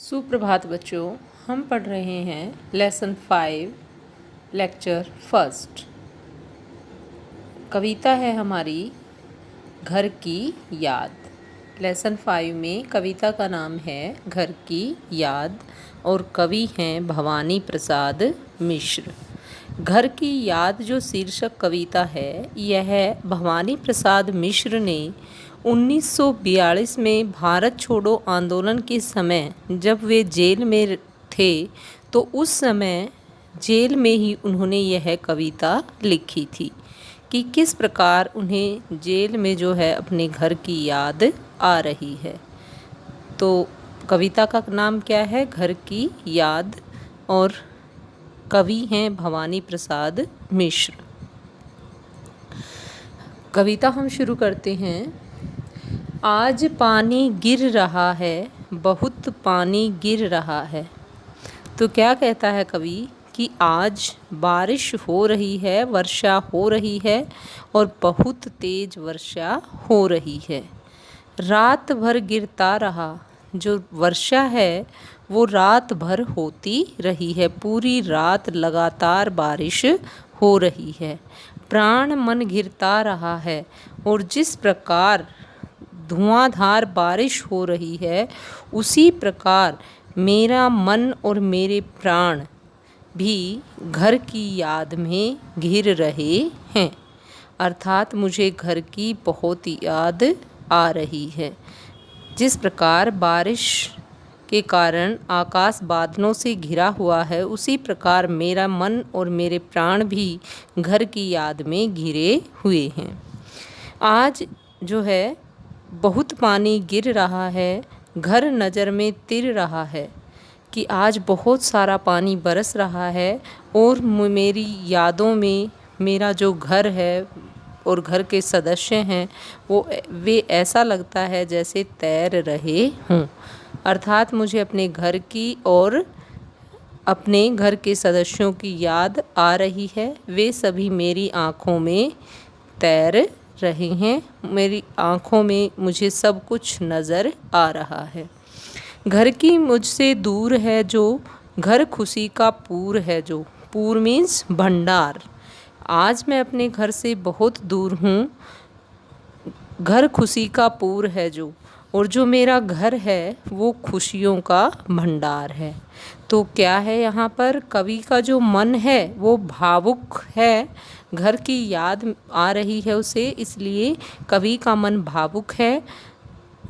सुप्रभात बच्चों, हम पढ़ रहे हैं लेसन 5 लेक्चर फर्स्ट। कविता है हमारी घर की याद। लेसन 5 में कविता का नाम है घर की याद और कवि हैं भवानी प्रसाद मिश्र। घर की याद जो शीर्षक कविता है, यह भवानी प्रसाद मिश्र ने 1942 में भारत छोड़ो आंदोलन के समय जब वे जेल में थे, तो उस समय जेल में ही उन्होंने यह कविता लिखी थी कि किस प्रकार उन्हें जेल में जो है अपने घर की याद आ रही है। तो कविता का नाम क्या है? घर की याद, और कवि हैं भवानी प्रसाद मिश्र। कविता हम शुरू करते हैं। आज पानी गिर रहा है, बहुत पानी गिर रहा है। तो क्या कहता है कवि कि आज बारिश हो रही है, वर्षा हो रही है और बहुत तेज वर्षा हो रही है। रात भर गिरता रहा। जो वर्षा है वो रात भर होती रही है, पूरी रात लगातार बारिश हो रही है। प्राण मन घिरता रहा है, और जिस प्रकार धुआंधार बारिश हो रही है, उसी प्रकार मेरा मन और मेरे प्राण भी घर की याद में घिर रहे हैं। अर्थात मुझे घर की बहुत याद आ रही है। जिस प्रकार बारिश के कारण आकाश बादलों से घिरा हुआ है, उसी प्रकार मेरा मन और मेरे प्राण भी घर की याद में घिरे हुए हैं। आज जो है बहुत पानी गिर रहा है, घर नज़र में तिर रहा है कि आज बहुत सारा पानी बरस रहा है, और मेरी यादों में मेरा जो घर है और घर के सदस्य हैं वे ऐसा लगता है जैसे तैर रहे हों। अर्थात मुझे अपने घर की और अपने घर के सदस्यों की याद आ रही है। वे सभी मेरी आँखों में तैर रहे हैं, मेरी आँखों में मुझे सब कुछ नज़र आ रहा है। घर की मुझसे दूर है जो, घर खुशी का पूर है जो। पूर मीन्स भंडार। आज मैं अपने घर से बहुत दूर हूँ। घर खुशी का पूर है जो, और जो मेरा घर है वो खुशियों का भंडार है। तो क्या है यहाँ पर? कवि का जो मन है वो भावुक है, घर की याद आ रही है उसे, इसलिए कवि का मन भावुक है।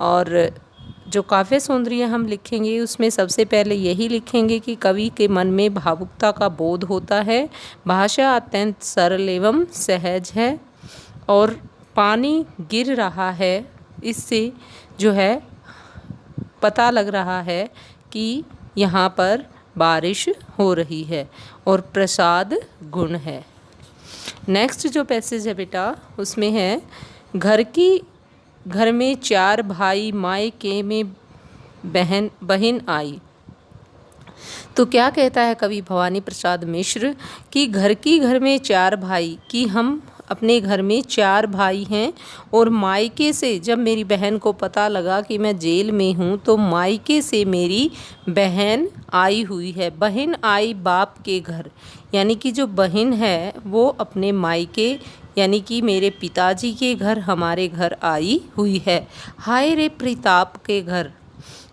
और जो काव्य सौंदर्य हम लिखेंगे उसमें सबसे पहले यही लिखेंगे कि कवि के मन में भावुकता का बोध होता है। भाषा अत्यंत सरल एवं सहज है, और पानी गिर रहा है, इससे जो है पता लग रहा है कि यहाँ पर बारिश हो रही है और प्रसाद गुण है। नेक्स्ट जो पैसेज है बेटा, उसमें है घर में 4 भाई, मायके में बहन आई। तो क्या कहता है कवि भवानी प्रसाद मिश्र कि घर में 4 भाई, कि हम अपने घर में 4 भाई हैं, और मायके से जब मेरी बहन को पता लगा कि मैं जेल में हूँ, तो मायके से मेरी बहन आई हुई है। बहन आई बाप के घर, यानी कि जो बहन है वो अपने मायके यानी कि मेरे पिताजी के घर, हमारे घर आई हुई है। हाय रे प्रताप के घर,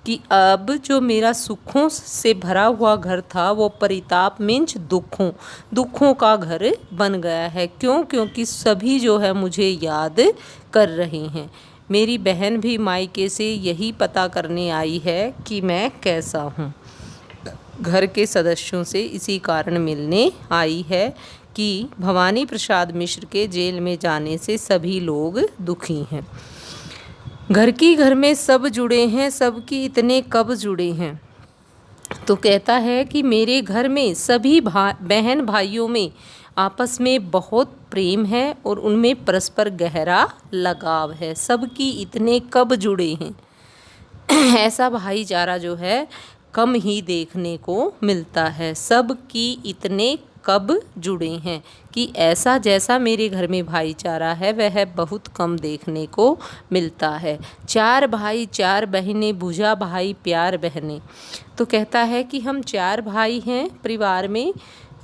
कि अब जो मेरा सुखों से भरा हुआ घर था वो परिताप मीन्स दुखों का घर बन गया है। क्यों? क्योंकि सभी जो है मुझे याद कर रहे हैं। मेरी बहन भी मायके से यही पता करने आई है कि मैं कैसा हूँ। घर के सदस्यों से इसी कारण मिलने आई है कि भवानी प्रसाद मिश्र के जेल में जाने से सभी लोग दुखी हैं। घर में सब जुड़े हैं, सबकी इतने कब जुड़े हैं। तो कहता है कि मेरे घर में सभी बहन भाइयों में आपस में बहुत प्रेम है और उनमें परस्पर गहरा लगाव है। सबकी इतने कब जुड़े हैं। ऐसा भाईचारा जो है कम ही देखने को मिलता है। सबकी इतने कब जुड़े हैं, कि ऐसा जैसा मेरे घर में भाईचारा है वह बहुत कम देखने को मिलता है। 4 भाई 4 बहनें, भुजा भाई प्यार बहनें। तो कहता है कि हम 4 भाई हैं परिवार में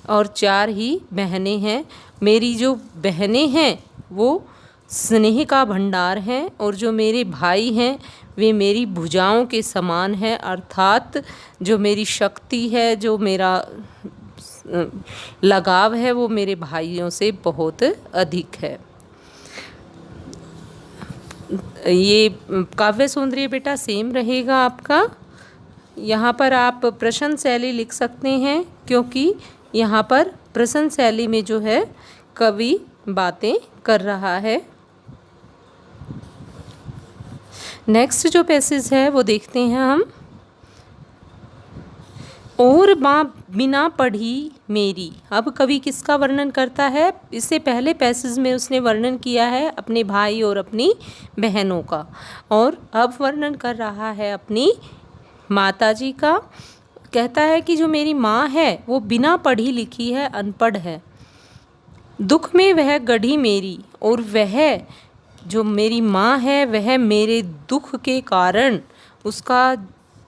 और 4 ही बहनें हैं। मेरी जो बहनें हैं वो स्नेह का भंडार हैं और जो मेरे भाई हैं वे मेरी भुजाओं के समान हैं, अर्थात जो मेरी शक्ति है, जो मेरा लगाव है वो मेरे भाइयों से बहुत अधिक है। ये काव्य सौंदर्य बेटा सेम रहेगा आपका। यहाँ पर आप प्रश्न शैली लिख सकते हैं क्योंकि यहाँ पर प्रश्न शैली में जो है कवि बातें कर रहा है। नेक्स्ट जो पैसेज है वो देखते हैं हम। और माँ बिना पढ़ी मेरी। अब कवि किसका वर्णन करता है? इससे पहले पैसेज में उसने वर्णन किया है अपने भाई और अपनी बहनों का, और अब वर्णन कर रहा है अपनी माताजी का। कहता है कि जो मेरी माँ है वो बिना पढ़ी लिखी है, अनपढ़ है। दुख में वह गढ़ी मेरी, और वह जो मेरी माँ है वह मेरे दुख के कारण उसका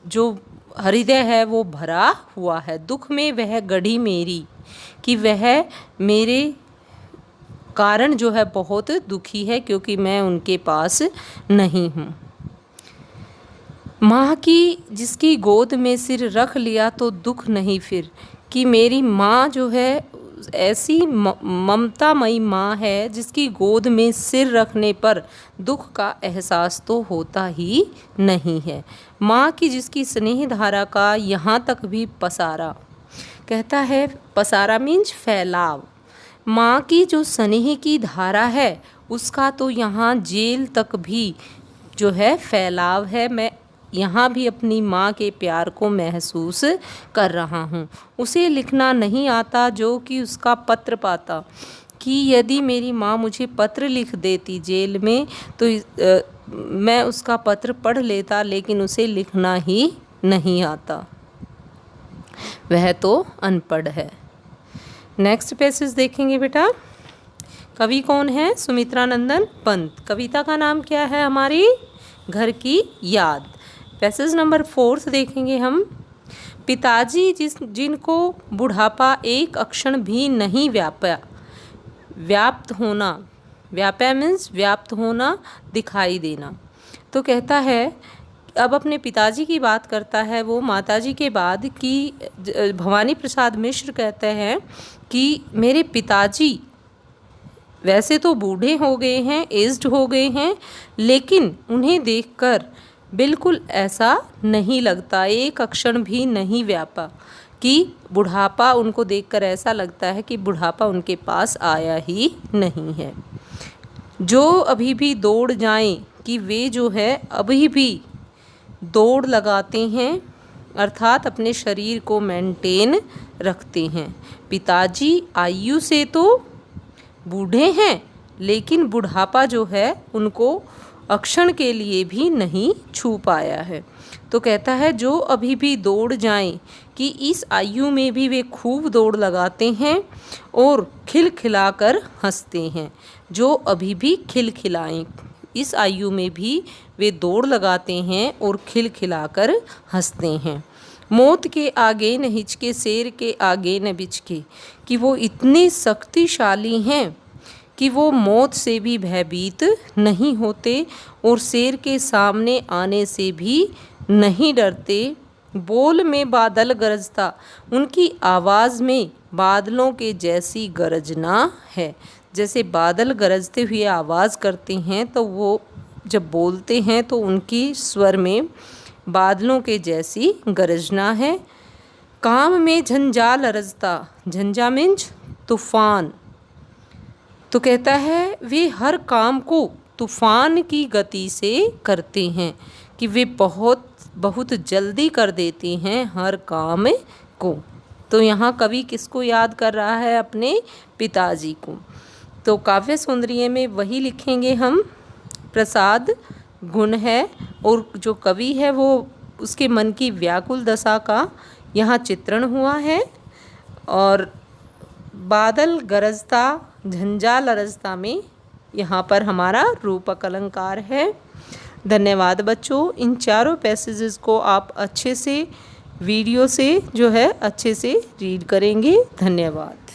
जो हृदय है वो भरा हुआ है। दुख में वह गढ़ी मेरी, कि वह मेरे कारण जो है बहुत दुखी है क्योंकि मैं उनके पास नहीं हूँ। माँ की जिसकी गोद में सिर रख लिया तो दुख नहीं फिर, कि मेरी माँ जो है ऐसी ममतामयी माँ है जिसकी गोद में सिर रखने पर दुख का एहसास तो होता ही नहीं है। माँ की जिसकी स्नेह धारा का यहाँ तक भी पसारा, कहता है पसारा मीन्स फैलाव। माँ की जो स्नेह की धारा है उसका तो यहाँ जेल तक भी जो है फैलाव है। मैं यहाँ भी अपनी माँ के प्यार को महसूस कर रहा हूँ। उसे लिखना नहीं आता जो कि उसका पत्र पाता, कि यदि मेरी माँ मुझे पत्र लिख देती जेल में तो मैं उसका पत्र पढ़ लेता, लेकिन उसे लिखना ही नहीं आता, वह तो अनपढ़ है। नेक्स्ट पैसेज देखेंगे बेटा। कवि कौन है? सुमित्रा नंदन पंत। कविता का नाम क्या है हमारी? घर की याद। पैसेज नंबर 4 देखेंगे हम। पिताजी जिनको बुढ़ापा एक अक्षण भी नहीं व्याप्या, व्याप्त होना, व्याप्या मीन्स व्याप्त होना, दिखाई देना। तो कहता है, अब अपने पिताजी की बात करता है वो माताजी के बाद, कि भवानी प्रसाद मिश्र कहते हैं कि मेरे पिताजी वैसे तो बूढ़े हो गए हैं, एज्ड हो गए हैं, लेकिन उन्हें देखकर बिल्कुल ऐसा नहीं लगता, एक अक्षण भी नहीं व्यापा, कि बुढ़ापा उनको देखकर ऐसा लगता है कि बुढ़ापा उनके पास आया ही नहीं है। जो अभी भी दौड़ जाएं, कि वे जो है अभी भी दौड़ लगाते हैं, अर्थात अपने शरीर को मेंटेन रखते हैं। पिताजी आयु से तो बूढ़े हैं, लेकिन बुढ़ापा जो है उनको अक्षण के लिए भी नहीं छू पाया है। तो कहता है जो अभी भी दौड़ जाएं, कि इस आयु में भी वे खूब दौड़ लगाते हैं और खिलखिलाकर हंसते हैं। जो अभी भी खिलखिलाएं, इस आयु में भी वे दौड़ लगाते हैं और खिलखिलाकर हंसते हैं। मौत के आगे न हिचके, शेर के आगे न बिचके, कि वो इतने शक्तिशाली हैं कि वो मौत से भी भयभीत नहीं होते और शेर के सामने आने से भी नहीं डरते। बोल में बादल गरजता, उनकी आवाज़ में बादलों के जैसी गरजना है। जैसे बादल गरजते हुए आवाज़ करते हैं तो वो जब बोलते हैं तो उनकी स्वर में बादलों के जैसी गरजना है। काम में झंझाल अरजता, झंझा मीन्स तूफान। तो कहता है वे हर काम को तूफान की गति से करते हैं, कि वे बहुत जल्दी कर देते हैं हर काम को। तो यहाँ कवि किसको याद कर रहा है? अपने पिताजी को। तो काव्य सौंदर्य में वही लिखेंगे हम, प्रसाद गुण है, और जो कवि है वो उसके मन की व्याकुल दशा का यहाँ चित्रण हुआ है। और बादल गरजता झंझा लरजता में यहाँ पर हमारा रूपक अलंकार है। धन्यवाद बच्चों। इन चारों पैसेजेस को आप अच्छे से वीडियो से जो है अच्छे से रीड करेंगे। धन्यवाद।